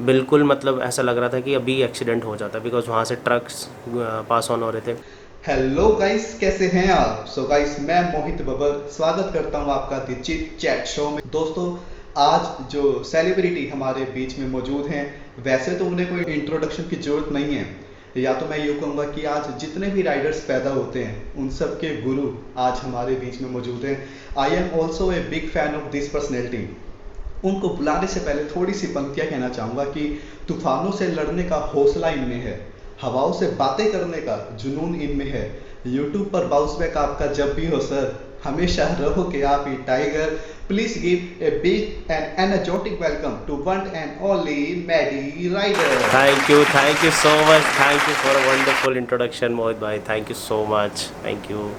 बिल्कुल मतलब ऐसा लग रहा था कि अभी एक्सीडेंट हो जाता, बिकॉज़ वहाँ से ट्रक्स पास ऑन हो रहे थे। हेलो गाइस, कैसे हैं आप? सो गाइस, मैं मोहित बबर स्वागत करता हूं आपका द चिट चैट शो में। दोस्तों, आज जो सेलिब्रिटी हमारे बीच में मौजूद हैं, वैसे तो उन्हें कोई इंट्रोडक्शन की जरूरत नहीं है, या तो मैं यूँ कहूँगा कि आज जितने भी राइडर्स पैदा होते हैं उन सब के गुरु आज हमारे बीच में मौजूद हैं। I am also a big fan of this personality. उनको बुलाने से पहले थोड़ी सी पंक्तियां कहना चाहूँगा कि तूफानों से लड़ने का हौसला इनमें है, हवाओं से बातें करने का जुनून इनमें है। यूट्यूब पर बाउंस बैक आपका जब भी हो सर, हमेशा रहोगे आप ही tiger. Please give a big and energetic welcome to one and only Maddy Rider. Thank you so much, thank you for a wonderful introduction Mohit भाई, thank you so much, thank you.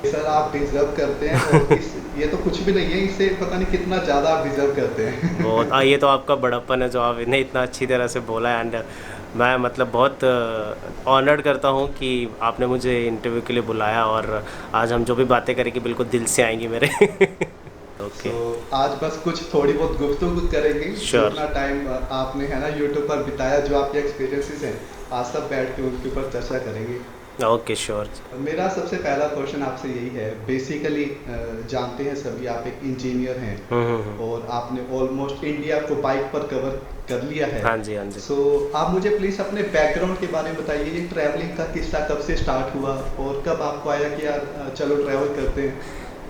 Sir, आप deserve करते हैं, और इस ये तो कुछ भी नहीं है, इससे पता नहीं कितना ज़्यादा आप डिजर्व करते बहुत हैं। ये तो आपका बड़प्पन है जो आपने इतना अच्छी तरह से बोला, एंड मैं मतलब बहुत ऑनर्ड करता हूँ कि आपने मुझे इंटरव्यू के लिए बुलाया, और आज हम जो भी बातें करेंगे बिल्कुल दिल से आएंगी मेरे। So okay. आज बस कुछ थोड़ी बहुत गुफ्तगू करेंगे। जो श्योर। इतना टाइम आपने है ना यूट्यूब पर बिताया, जो आपके एक्सपीरियंसेस हैं, आज सब बैठ के उनके ऊपर चर्चा करेंगे। Okay sure. मेरा सबसे पहला क्वेश्चन आपसे यही है। बेसिकली जानते हैं सभी, आप एक इंजीनियर हैं हम्म। और आपने ऑलमोस्ट इंडिया को बाइक पर कवर कर लिया है। हाँ जी, हाँ जी। सो आप मुझे प्लीज़ अपने बैकग्राउंड के बारे में बताइए। ये ट्रैवलिंग का किस्सा कब से स्टार्ट हुआ और कब आपको आया कि यार चलो ट्रैवल करते हैं।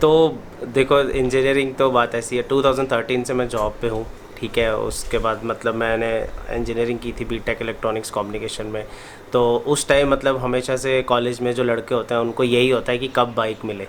तो देखो, इंजीनियरिंग तो बात ऐसी है, 2013 से मैं जॉब पे हूँ। ठीक है, उसके बाद मतलब मैंने इंजीनियरिंग की थी बीटेक इलेक्ट्रॉनिक्स कम्युनिकेशन में। तो उस टाइम मतलब हमेशा से कॉलेज में जो लड़के होते हैं उनको यही होता है कि कब बाइक मिले।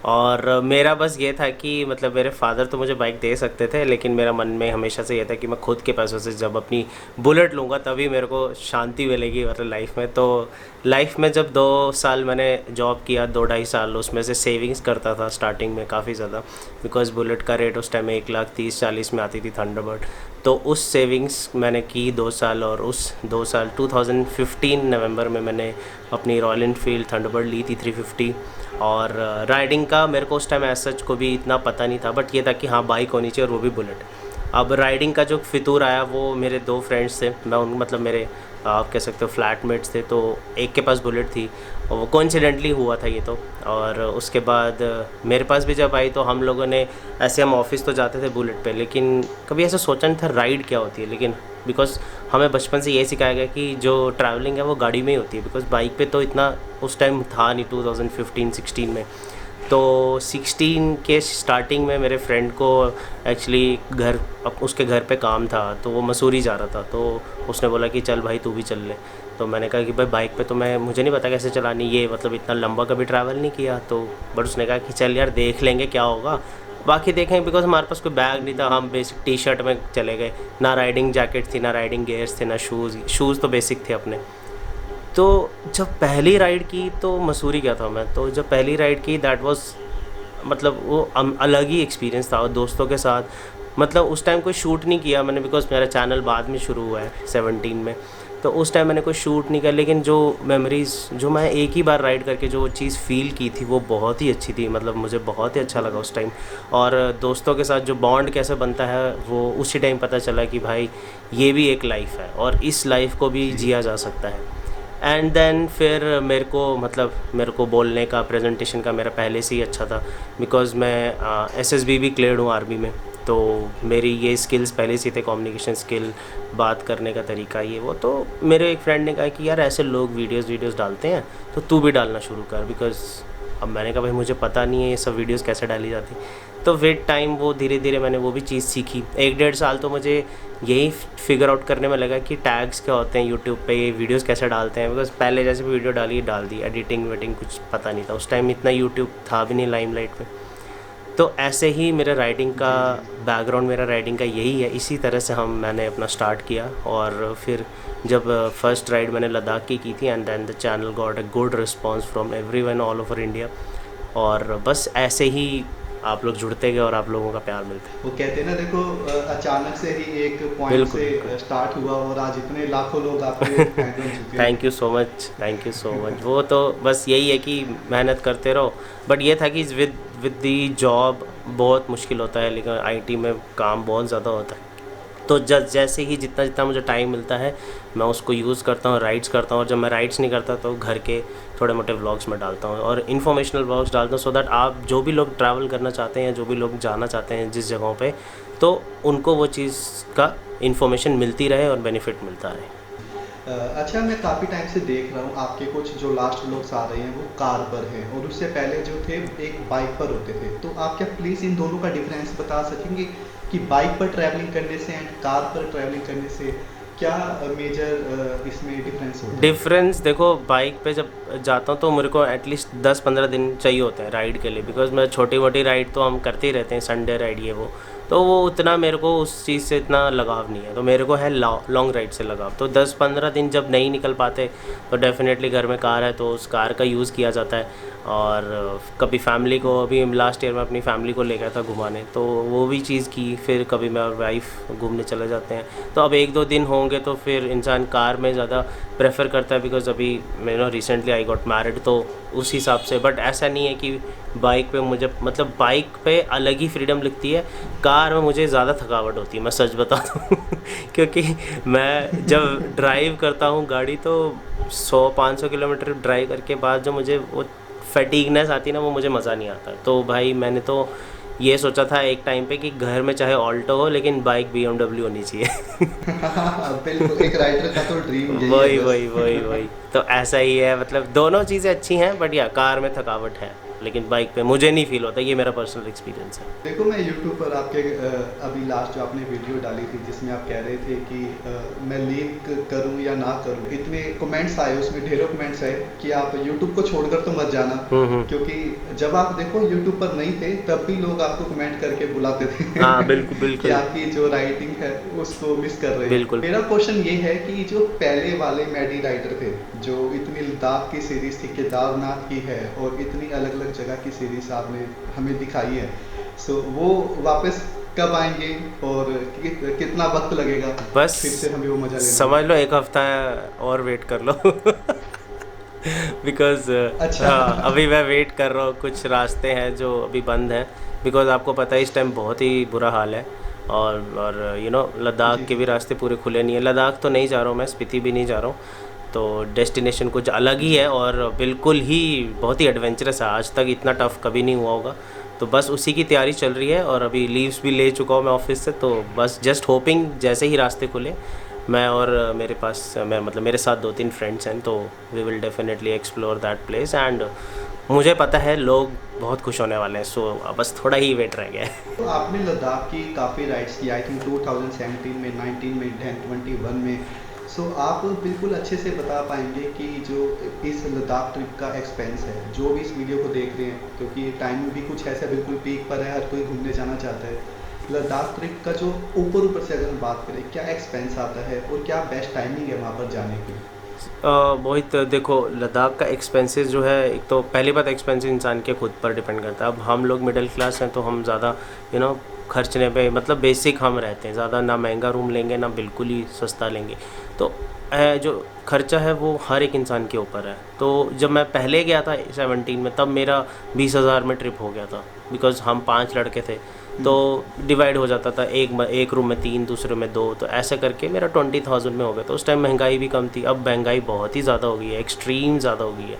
और मेरा बस ये था कि मतलब मेरे फादर तो मुझे बाइक दे सकते थे, लेकिन मेरा मन में हमेशा से ये था कि मैं खुद के पैसों से जब अपनी बुलेट लूँगा तभी मेरे को शांति मिलेगी मतलब लाइफ में। तो लाइफ में जब 2 साल मैंने जॉब किया, 2 ढाई साल उसमें से सेविंग्स करता था स्टार्टिंग में काफ़ी ज़्यादा, बिकॉज़ बुलेट का रेट उस टाइम 1,30,40 में आती थी थंडरबर्ड। तो उस सेविंग्स मैंने की 2 साल, और उस 2 साल 2015 नवंबर में मैंने अपनी रॉयल इनफील्ड थंडरबर्ड ली थी 350। और राइडिंग का मेरे को उस टाइम एज सच को भी इतना पता नहीं था, बट ये था कि हाँ बाइक होनी चाहिए और वो भी बुलेट। अब राइडिंग का जो फितूर आया वो मेरे 2 फ्रेंड्स थे, मैं उन मतलब मेरे आप कह सकते हो फ्लैटमेट्स थे। तो एक के पास बुलेट थी और वो कोइंसिडेंटली हुआ था ये तो। और उसके बाद मेरे पास भी जब आई तो हम लोगों ने ऐसे, हम ऑफिस तो जाते थे बुलेट पे, लेकिन कभी ऐसा सोचा नहीं था राइड क्या होती है। लेकिन बिकॉज़ हमें बचपन से ये सिखाया गया कि जो ट्रैवलिंग है वो गाड़ी में ही होती है, बिकॉज़ बाइक पे तो इतना उस टाइम था नहीं 2015-16 में। तो 16 के स्टार्टिंग में मेरे फ्रेंड को एक्चुअली घर उसके घर पे काम था, तो वो मसूरी जा रहा था। तो उसने बोला कि चल भाई तू भी चल ले। तो मैंने कहा कि भाई बाइक पे तो मुझे नहीं पता कैसे चलानी, ये मतलब इतना लंबा कभी ट्रैवल नहीं किया। तो बट उसने कहा कि चल यार देख लेंगे क्या होगा, बाकी देखें। बिकॉज हमारे पास कोई बैग नहीं था, हम बेसिक टी शर्ट में चले गए, ना राइडिंग जैकेट थी, ना राइडिंग गियर्स थे, ना शूज़ तो बेसिक थे अपने। तो जब पहली राइड की तो मसूरी गया था मैं, तो जब पहली राइड की दैट वाज मतलब वो अलग ही एक्सपीरियंस था, और दोस्तों के साथ। मतलब उस टाइम कोई शूट नहीं किया मैंने, बिकॉज मेरा चैनल बाद में शुरू हुआ है 17 में। तो उस टाइम मैंने कोई शूट नहीं किया, लेकिन जो मेमोरीज़ जो मैं एक ही बार राइड करके जो चीज़ फ़ील की थी वो बहुत ही अच्छी थी, मतलब मुझे बहुत ही अच्छा लगा उस टाइम। और दोस्तों के साथ जो बॉन्ड कैसे बनता है वो उसी टाइम पता चला कि भाई ये भी एक लाइफ है और इस लाइफ को भी जी। जिया जा सकता है। एंड देन फिर मेरे को बोलने का, प्रेजेंटेशन का मेरा पहले से ही अच्छा था, बिकॉज़ मैं एसएसबी भी क्लियर्ड हूँ आर्मी में। तो मेरी ये स्किल्स पहले से थे, कम्युनिकेशन स्किल, बात करने का तरीका, ये वो। तो मेरे एक फ्रेंड ने कहा कि यार ऐसे लोग वीडियोस डालते हैं तो तू भी डालना शुरू कर, बिकॉज़ अब मैंने कहा भाई मुझे पता नहीं है ये सब वीडियोस कैसे डाली जाती। तो विद टाइम वो धीरे धीरे मैंने वो भी चीज़ सीखी। 1 डेढ़ साल तो मुझे यही फिगर आउट करने में लगा कि टैग्स क्या होते हैं यूट्यूब पे, ये वीडियोस कैसे डालते हैं, बिकॉज पहले जैसे भी वीडियो डाल दी, एडिटिंग वेटिंग कुछ पता नहीं था उस टाइम, इतना यूट्यूब था भी नहीं लाइमलाइट पे। तो ऐसे ही मेरा राइडिंग का जी। जी। बैकग्राउंड, मेरा राइडिंग का यही है, इसी तरह से मैंने अपना स्टार्ट किया। और फिर जब फर्स्ट राइड मैंने लद्दाख की थी, and then the channel got a good response from everyone all over India. और बस ऐसे ही आप लोग जुड़ते गए और आप लोगों का प्यार मिलता वो कहते हैं ना, देखो अचानक से ही एक है। पॉइंट बिल्कुल से बिल्कुल। स्टार्ट हुआ और आज इतने लाखों लोग आपके फैन बन चुके thank you so much, thank you so much. वो तो बस यही है कि मेहनत करते रहो। बट ये था कि विद दी जॉब बहुत मुश्किल होता है, लेकिन आईटी में काम बहुत ज़्यादा होता है। तो जैसे ही जितना जितना मुझे टाइम मिलता है मैं उसको यूज़ करता हूँ, राइड्स करता हूँ, और जब मैं राइड्स नहीं करता तो घर के थोड़े मोटे व्लॉग्स में डालता हूँ और इन्फॉर्मेशनल व्लॉग्स डालता हूँ, सो दैट आप जो भी लोग ट्रैवल करना चाहते हैं, जो भी लोग जाना चाहते हैं जिस जगहों पे, तो उनको वो चीज़ का इन्फॉर्मेशन मिलती रहे और बेनिफिट मिलता रहे। अच्छा, मैं काफ़ी टाइम से देख रहा हूँ आपके कुछ जो लास्ट व्लॉग्स आ रहे हैं वो कार पर हैं और उससे पहले जो थे एक बाइक पर होते थे, तो आप क्या प्लीज़ इन दोनों का डिफरेंस बता सकेंगे कि बाइक पर ट्रैवलिंग करने से एंड कार पर ट्रैवलिंग करने से क्या मेजर इसमें डिफरेंस होता है? डिफरेंस देखो, बाइक पे जब जाता हूँ तो मेरे को एटलीस्ट 10-15 दिन चाहिए होते हैं राइड के लिए, बिकॉज मैं छोटी मोटी राइड तो हम करते ही रहते हैं, संडे राइड ये वो, तो वो उतना मेरे को उस चीज़ से इतना लगाव नहीं है। तो मेरे को है लॉन्ग राइड से लगाव। तो 10-15 दिन जब नहीं निकल पाते तो डेफिनेटली घर में कार है तो उस कार का यूज़ किया जाता है। और कभी फैमिली को, अभी लास्ट ईयर में अपनी फैमिली को ले गया था घुमाने, तो वो भी चीज़ की। फिर कभी मैं और वाइफ घूमने चले जाते हैं, तो अब 1-2 दिन होंगे तो फिर इंसान कार में ज़्यादा प्रेफर करता है, बिकॉज अभी मैं रिसेंटली आई गॉट मैरिड, तो उस हिसाब से। बट ऐसा नहीं है कि बाइक पे मुझे, मतलब बाइक पे अलग ही फ्रीडम लगती है, कार में मुझे ज़्यादा थकावट होती है, मैं सच बताता हूँ क्योंकि मैं जब ड्राइव करता हूँ गाड़ी तो 100-500 किलोमीटर ड्राइव करके बाद जो मुझे वो फैटिगनेस आती है ना, वो मुझे मज़ा नहीं आता। तो भाई मैंने तो ये सोचा था एक टाइम पे कि घर में चाहे ऑल्टो हो लेकिन बाइक BMW होनी चाहिए बिल्कुल, एक राइडर का तो ड्रीम यही है वही बस। वही वही वही तो ऐसा ही है, मतलब दोनों चीज़ें अच्छी हैं, बट या कार में थकावट है लेकिन बाइक पे मुझे नहीं फील होता। ये मेरा पर्सनल एक्सपीरियंस है। देखो, मैं यूट्यूब पर आपके अभी लास्ट जो आपने वीडियो डाली थी जिसमें आप कह रहे थे कि मैं लीव करूं या ना करूं, इतने कमेंट्स आए, उसमें ढेरों कमेंट्स आए कि आप यूट्यूब को छोड़कर तो मत जाना, क्योंकि जब आप देखो यूट्यूब पर नहीं थे तब भी लोग आपको कमेंट करके बुलाते थे हाँ बिल्कुल कि बिल्कुल आपकी जो राइटिंग है उसको मिस कर रहे हैं। बिल्कुल। मेरा क्वेश्चन ये है कि जो पहले वाले मैडी राइडर थे, जो इतनी लद्दाख की सीरीज थी, केदारनाथ की है और इतनी अलग अलग जगह की सीरीज आपने हमें दिखाई है, सो वो वापस कब आएंगे और कितना वक्त लगेगा बस फिर से हमें वो मजा लेना? समझ लो 1 हफ्ता और वेट कर लो बिकॉज अच्छा। हाँ, अभी मैं वेट कर रहा हूँ। कुछ रास्ते हैं जो अभी बंद हैं, बिकॉज आपको पता है इस टाइम बहुत ही बुरा हाल है। और लद्दाख जी के भी रास्ते पूरे खुले नहीं है। लद्दाख तो नहीं जा रहा हूँ मैं, स्पीति भी नहीं जा रहा हूँ, तो डेस्टिनेशन कुछ अलग ही है और बिल्कुल ही बहुत ही एडवेंचरस है। आज तक इतना टफ़ कभी नहीं हुआ होगा, तो बस उसी की तैयारी चल रही है। और अभी लीव्स भी ले चुका हूँ मैं ऑफिस से, तो बस जस्ट होपिंग जैसे ही रास्ते खुले मैं और मेरे पास मतलब मेरे साथ 2-3 फ्रेंड्स हैं, तो we will definitely explore that place. And मुझे पता है लोग बहुत खुश होने वाले हैं, सो बस थोड़ा ही वेट रह गया है। तो आपने लद्दाख की काफ़ी राइड्स की, आई थिंक 2017 में, 19 में, 10, 21 में, सो आप बिल्कुल अच्छे से बता पाएंगे कि जो इस लद्दाख ट्रिप का एक्सपेंस है, जो भी इस वीडियो को देख रहे हैं, क्योंकि टाइम भी कुछ ऐसा बिल्कुल पीक पर है, हर कोई घूमने जाना चाहता है। लद्दाख ट्रिप का जो ऊपर से अगर हम बात करें, क्या एक्सपेंस आता है और क्या बेस्ट टाइमिंग है वहाँ पर जाने की? मोहित देखो, लद्दाख का एक्सपेंसेस जो है, एक तो पहली बात एक्सपेंसेस इंसान के खुद पर डिपेंड करता है। अब हम लोग मिडिल क्लास हैं तो हम ज़्यादा खर्चने पे, मतलब बेसिक हम रहते हैं, ज़्यादा ना महंगा रूम लेंगे ना बिल्कुल ही सस्ता लेंगे। तो जो खर्चा है वो हर एक इंसान के ऊपर है। तो जब मैं पहले गया था 17 में, तब मेरा 20,000 में ट्रिप हो गया था, बिकॉज़ हम 5 लड़के थे, तो डिवाइड हो जाता था, एक रूम में 3, दूसरे में 2, तो ऐसे करके मेरा 20,000 में हो गया। तो उस टाइम महंगाई भी कम थी। अब महंगाई बहुत ही ज़्यादा हो गई है, एक्सट्रीम ज़्यादा हो गई है।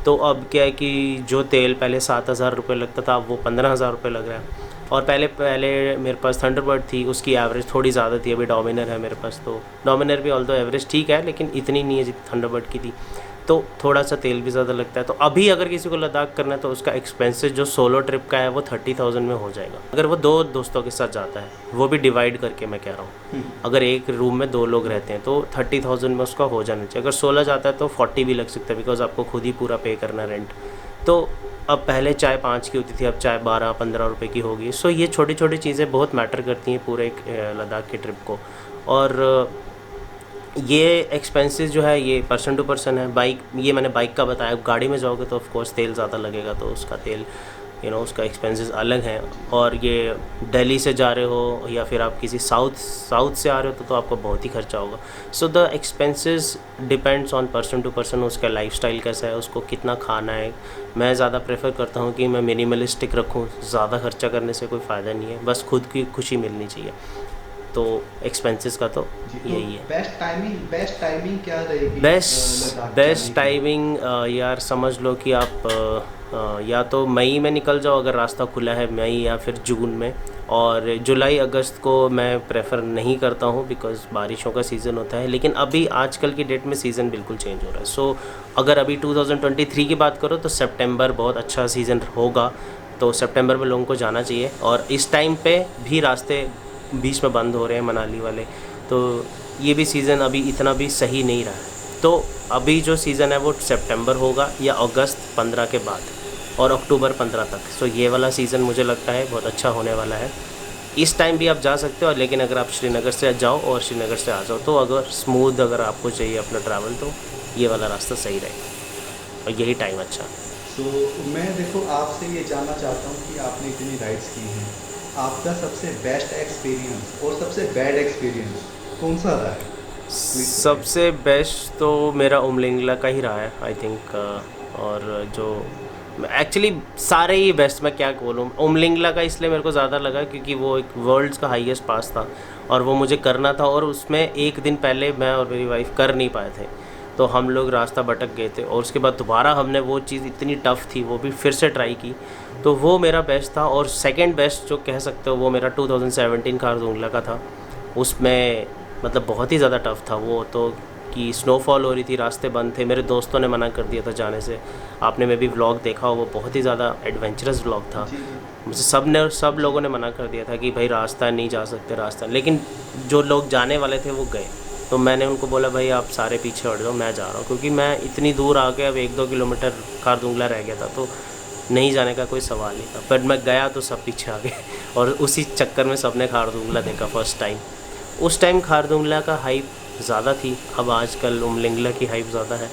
तो अब क्या है कि जो तेल पहले 7,000 रुपये लगता था, अब वो 15,000 रुपये लग रहा है। और पहले मेरे पास थंडरबर्ड थी, उसकी एवरेज थोड़ी ज़्यादा थी। अभी डोमिनर है मेरे पास, तो डोमिनर भी ऑल्दो एवरेज ठीक है, लेकिन इतनी नहीं है जितनी थंडरबर्ड की थी, तो थोड़ा सा तेल भी ज़्यादा लगता है। तो अभी अगर किसी को लद्दाख करना है तो उसका एक्सपेंसेस जो सोलो ट्रिप का है वो 30,000 में हो जाएगा। अगर वो 2 दोस्तों के साथ जाता है, वो भी डिवाइड करके मैं कह रहा हूँ, अगर एक रूम में 2 लोग रहते हैं तो 30,000 में उसका हो जाना चाहिए। अगर 16 जाता है तो 40 भी लग सकता है, बिकॉज आपको खुद ही पूरा पे करना रेंट। तो अब पहले चाय 5 की होती थी, अब चाय 12-15 रुपये की होगी। सो ये छोटी छोटी चीज़ें बहुत मैटर करती हैं पूरे एक लद्दाख की ट्रिप को। और ये एक्सपेंसेस जो है ये पर्सन टू पर्सन है। बाइक, ये मैंने बाइक का बताया। गाड़ी में जाओगे तो ऑफ कोर्स तेल ज़्यादा लगेगा, तो उसका तेल उसका एक्सपेंसेस अलग हैं। और ये दिल्ली से जा रहे हो या फिर आप किसी साउथ से आ रहे हो तो आपका बहुत ही खर्चा होगा। So the expenses depends on person to person, उसका लाइफस्टाइल कैसा है, उसको कितना खाना है। मैं ज़्यादा प्रेफर करता हूँ कि मैं मिनिमलिस्टिक रखूँ, ज़्यादा खर्चा करने से कोई फ़ायदा नहीं है, बस खुद की खुशी मिलनी चाहिए। तो एक्सपेंसेस का तो जी, तो यही है। बेस्ट टाइमिंग क्या रहेगी बेस्ट लद्दाख जाने बेस्ट की? टाइमिंग यार समझ लो कि आप या तो मई में निकल जाओ अगर रास्ता खुला है, मई या फिर जून में। और जुलाई अगस्त को मैं प्रेफर नहीं करता हूँ बिकॉज़ बारिशों का सीज़न होता है। लेकिन अभी आजकल की डेट में सीज़न बिल्कुल चेंज हो रहा है। सो अगर अभी 2023 की बात करो तो सितंबर बहुत अच्छा सीज़न होगा, तो सितंबर में लोगों को जाना चाहिए। और इस टाइम पे भी रास्ते बीच में बंद हो रहे हैं मनाली वाले, तो ये भी सीज़न अभी इतना भी सही नहीं रहा है। तो अभी जो सीज़न है वो सितंबर होगा या अगस्त 15 के बाद और अक्टूबर 15 तक। सो ये वाला सीज़न मुझे लगता है बहुत अच्छा होने वाला है। इस टाइम भी आप जा सकते हो, लेकिन अगर आप श्रीनगर से जाओ और श्रीनगर से आ जाओ तो अगर स्मूथ अगर आपको चाहिए अपना ट्रैवल तो ये वाला रास्ता सही रहेगा और यही टाइम अच्छा है। तो मैं देखो आपसे ये जानना चाहता हूँ कि आपने इतनी राइड्स की हैं, आपका सबसे बेस्ट एक्सपीरियंस और सबसे बैड एक्सपीरियंस कौन सा रहा है? प्लीज़ बताइए। सबसे बेस्ट तो मेरा उमलिंगला का ही रहा है आई थिंक। और जो एक्चुअली सारे ही बेस्ट, मैं क्या बोलूँ, उमलिंगला का इसलिए मेरे को ज़्यादा लगा क्योंकि वो एक वर्ल्ड्स का हाईएस्ट पास था और वो मुझे करना था, और उसमें एक दिन पहले मैं और मेरी वाइफ कर नहीं पाए थे, तो हम लोग रास्ता भटक गए थे और उसके बाद दोबारा हमने वो चीज़ इतनी टफ़ थी वो भी फिर से ट्राई की, तो वो मेरा बेस्ट था। और सेकंड बेस्ट जो कह सकते हो वो मेरा 2017 खारदुंगला का था। उसमें मतलब बहुत ही ज़्यादा टफ़ था वो तो, कि स्नोफॉल हो रही थी, रास्ते बंद थे, मेरे दोस्तों ने मना कर दिया था जाने से। आपने में भी व्लॉग देखा हो, वो बहुत ही ज़्यादा एडवेंचरस व्लॉग था। जी जी मुझे सब जी। लोगों ने मना कर दिया था कि भाई रास्ता नहीं जा सकते रास्ता, लेकिन जो लोग जाने वाले थे वो गए। तो मैंने उनको बोला भाई आप सारे पीछे हट जाओ, मैं जा रहा हूँ, क्योंकि मैं इतनी दूर आ गया, अब 1-2 किलोमीटर खारदुंगला रह गया था, तो नहीं जाने का कोई सवाल नहीं था। पर मैं गया तो सब पीछे आ गए और उसी चक्कर में सबने खारदुंगला देखा फर्स्ट टाइम। उस टाइम खारदुंगला का हाइप ज़्यादा थी, अब आजकल उमलिंगला की हाइप ज़्यादा है।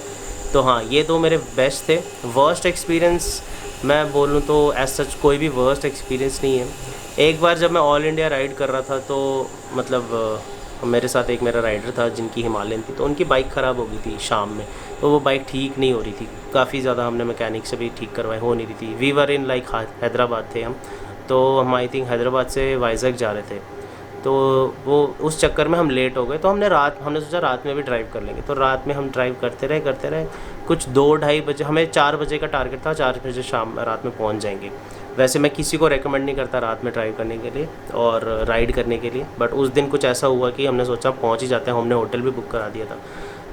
तो हाँ, ये दो मेरे बेस्ट थे। वर्स्ट एक्सपीरियंस मैं बोलूँ तो एज सच कोई भी वर्स्ट एक्सपीरियंस नहीं है। एक बार जब मैं ऑल इंडिया राइड कर रहा था तो मतलब मेरे साथ एक मेरा राइडर था जिनकी हिमालयन थी, तो उनकी बाइक ख़राब हो गई थी शाम में, तो वो बाइक ठीक नहीं हो रही थी। काफ़ी ज़्यादा हमने मैकेनिक से भी ठीक करवाई, हो नहीं रही थी। We were in like Hyderabad थे हम, तो हम आई थिंक हैदराबाद से वाइजैक जा रहे थे, तो वो उस चक्कर में हम लेट हो गए। तो हमने सोचा रात में भी ड्राइव कर लेंगे, तो रात में हम ड्राइव करते रहे कुछ 2-2:30 बजे, हमें 4 बजे का टारगेट था, 4 बजे शाम रात में पहुंच जाएंगे। वैसे मैं किसी को रेकमेंड नहीं करता रात में ड्राइव करने के लिए और राइड करने के लिए, बट उस दिन कुछ ऐसा हुआ कि हमने सोचा पहुंच ही जाते हैं, हमने होटल भी बुक करा दिया था।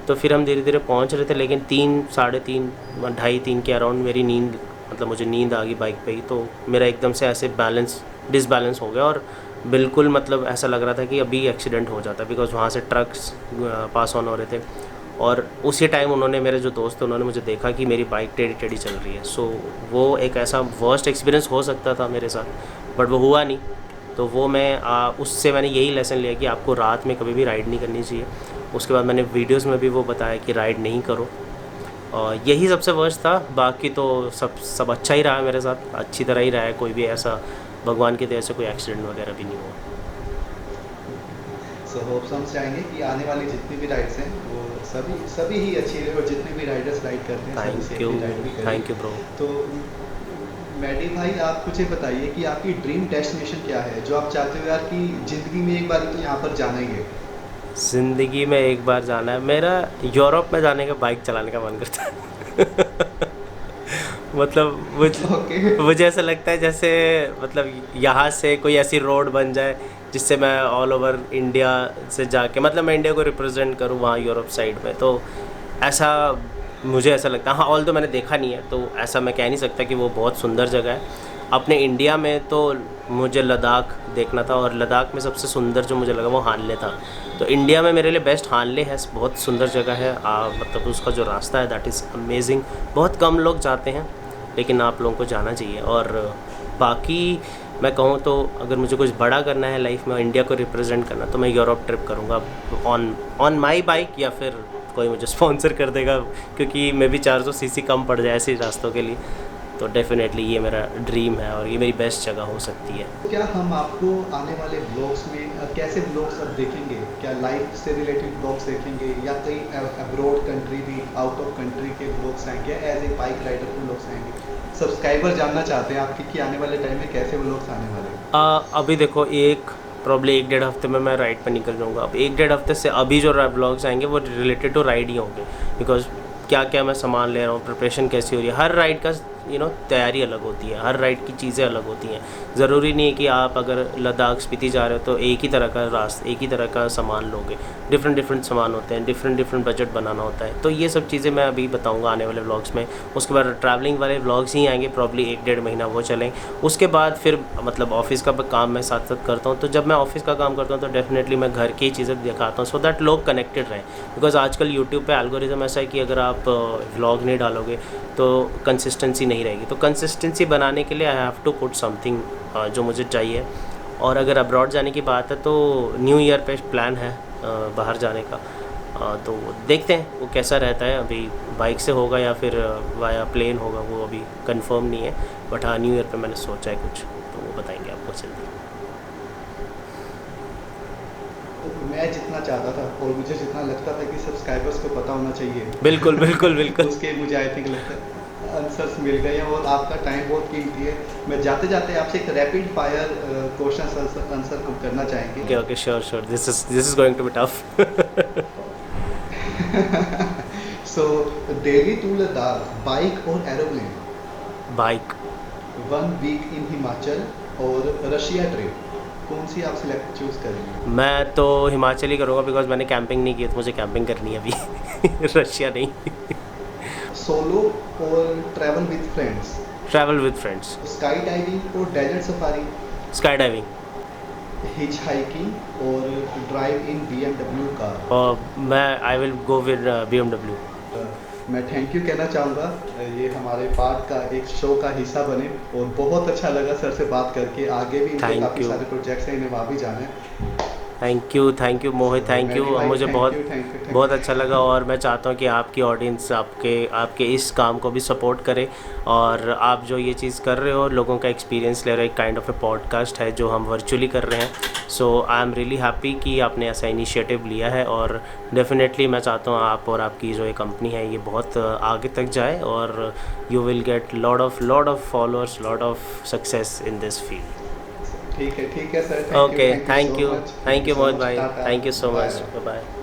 तो फिर हम धीरे धीरे पहुंच रहे थे, लेकिन 3, साढ़े 3, 2:30-3 के अराउंड मेरी नींद, मतलब मुझे नींद आ गई बाइक पे ही, तो मेरा एकदम से ऐसे डिसबैलेंस हो गया और बिल्कुल मतलब ऐसा लग रहा था कि अभी एक्सीडेंट हो जाता है, बिकॉज़ वहाँ से ट्रक्स पास ऑन हो रहे थे। और उसी टाइम उन्होंने, मेरे जो दोस्त थे, उन्होंने मुझे देखा कि मेरी बाइक टेढ़ी टेढ़ी चल रही है। सो वो एक ऐसा वर्स्ट एक्सपीरियंस हो सकता था मेरे साथ, बट वो हुआ नहीं। तो वो उससे मैंने यही लेसन लिया कि आपको रात में कभी भी राइड नहीं करनी चाहिए। उसके बाद मैंने वीडियोज़ में भी वो बताया कि राइड नहीं करो, और यही सबसे वर्स्ट था। बाकी तो सब अच्छा ही रहा है मेरे साथ, अच्छी तरह ही रहा है, कोई भी ऐसा भगवान की दया से कोई एक्सीडेंट वगैरह भी नहीं हुआ। सो होप्स हम चाहेंगे कि आने वाली जितनी भी राइड्स हैं वो सभी सभी ही अच्छी रहे, और जितने भी राइडर्स राइड करते हैं सभी थैंक यू, सेफली राइड भी करें। Thank you bro. तो मैडी भाई, आप मुझे बताइए कि आपकी ड्रीम डेस्टिनेशन क्या है, जो आप चाहते हो यार कि ज़िंदगी में एक बार तो यहाँ पर जाना ही है? ज़िंदगी में एक बार जाना है मेरा, यूरोप में जाने का, बाइक चलाने का मन करता है मतलब ओके। मुझे ऐसा लगता है जैसे मतलब यहाँ से कोई ऐसी रोड बन जाए जिससे मैं ऑल ओवर इंडिया से जाके, मतलब मैं इंडिया को रिप्रेजेंट करूँ वहाँ यूरोप साइड में। तो ऐसा मुझे ऐसा लगता है। हाँ, ऑल तो मैंने देखा नहीं है, तो ऐसा मैं कह नहीं सकता कि वो बहुत सुंदर जगह है। अपने इंडिया में तो मुझे लद्दाख देखना था, और लद्दाख में सबसे सुंदर जो मुझे लगा वो हानले था। तो इंडिया में मेरे लिए बेस्ट हानले है, बहुत सुंदर जगह है। मतलब उसका जो रास्ता है दैट इज़ अमेजिंग। बहुत कम लोग जाते हैं, लेकिन आप लोगों को जाना चाहिए। और बाकी मैं कहूँ तो अगर मुझे कुछ बड़ा करना है लाइफ में, इंडिया को रिप्रेजेंट करना, तो मैं यूरोप ट्रिप करूँगा ऑन माई बाइक, या फिर कोई मुझे स्पॉन्सर कर देगा, क्योंकि मैं भी 400 सीसी कम पड़ जाए ऐसे रास्तों के लिए। तो डेफिनेटली ये मेरा ड्रीम है और ये मेरी बेस्ट जगह हो सकती है। क्या हम आपको आने वाले ब्लॉग्स में कैसे ब्लॉग्स अब देखेंगे? क्या लाइफ से रिलेटेड ब्लॉग्स देखेंगे, या कहीं अब्रॉड कंट्री भी, आउट ऑफ कंट्री के ब्लॉग्स आएंगे, एज ए बाइक राइडर के ब्लॉग्स आएंगे? सब्सक्राइबर जानना चाहते हैं आपकी कि आने वाले टाइम में कैसे ब्लॉग्स आने वाले हैं। अभी देखो, एक प्रॉब्ली 1-1.5 हफ्ते में मैं राइड पर निकल जाऊँगा। अब 1-1.5 हफ्ते से अभी जो व्लॉग्स आएंगे वो रिलेटेड टू राइड ही होंगे, बिकॉज क्या क्या मैं सामान ले रहा हूँ, प्रिपरेशन कैसी हो रही है। हर राइड का तैयारी अलग होती है, हर राइड की चीज़ें अलग होती हैं। ज़रूरी नहीं है कि आप अगर लद्दाख स्पीति जा रहे हो तो एक ही तरह का रास्ता, एक ही तरह का सामान लोगे। डिफरेंट डिफरेंट सामान होते हैं, डिफरेंट बजट बनाना होता है। तो ये सब चीज़ें मैं अभी बताऊंगा आने वाले व्लॉग्स में। उसके बाद ट्रैवलिंग वाले व्लॉग्स ही आएंगे, प्रॉब्ली 1-1.5 महीना वो चलें। उसके बाद फिर मतलब ऑफिस का काम मैं साथ साथ करता हूँ। तो जब मैं ऑफिस का काम करता हूँ तो डेफिनेटली मैं घर की चीज़ें दिखाता हूँ, सो दैट लोग कनेक्टेड रहें। बिकॉज आजकल यूट्यूब पे एल्गोरिदम ऐसा है कि अगर आप व्लॉग नहीं डालोगे तो कंसिस्टेंसी नहीं रहेगी। तो कंसिस्टेंसी बनाने के लिए I have to put something जो मुझे चाहिए। और अगर अब्रॉड जाने की बात है तो न्यू ईयर पे प्लान है बाहर जाने का। तो देखते हैं वो कैसा रहता है। अभी बाइक से होगा या फिर वाया प्लेन होगा, वो अभी कंफर्म नहीं है। बट हाँ, न्यू ईयर पे मैंने सोचा है कुछ, तो वो बताएंगे आपको जल्दी। मैं जितना चाहता था और मुझे जितना लगता था कि सब्सक्राइबर्स को पता होना चाहिए, बिल्कुल बिल्कुल बिल्कुल। उसके मुझे आई थिंक लगता है आंसर्स मिल गए हैं। और आपका टाइम बहुत कीमती है। मैं जाते जाते आपसे एक रैपिड फायर क्वेश्चन आंसर हम करना चाहेंगे। Okay okay, sure. This is going to be tough. So Delhi to Ladakh, bike और aeroplane? Bike. 1 week in Himachal और रशिया ट्रिप, कौन सी आप सिलेक्ट चूज करेंगे? मैं तो हिमाचल ही करूँगा, बिकॉज मैंने कैंपिंग नहीं की तो मुझे कैंपिंग करनी है अभी। रशिया नहीं। सोलो और travel with friends? Travel with friends. Skydiving और desert safari? Skydiving. Hitchhiking और ड्राइव इन BMW कार? और मैं I will go with BMW। मैं थैंक यू कहना चाहूँगा, ये हमारे पार्ट का एक शो का हिस्सा बने। और बहुत अच्छा लगा सर से बात करके। आगे भी इनके Thank काफ़ी you. सारे प्रोजेक्ट्स हैं, इन्हें वहाँ भी जाना है। Thank you Mohit, thank you. मुझे बहुत अच्छा लगा। और मैं चाहता हूँ कि आपकी ऑडियंस आपके इस काम को भी सपोर्ट करे। और आप जो ये चीज़ कर रहे हो, लोगों का एक्सपीरियंस ले रहे हो, एक काइंड ऑफ ए पॉडकास्ट है जो हम वर्चुअली कर रहे हैं। सो आई एम रियली हैप्पी कि आपने ऐसा इनिशिएटिव लिया है। और डेफिनेटली मैं चाहता हूँ आप और आपकी जो ये कंपनी है ये बहुत आगे तक जाए, और you will get lot of followers, lot of success in this field. ठीक है sir. Okay, thank you Mohit भाई, thank you so much, bye bye.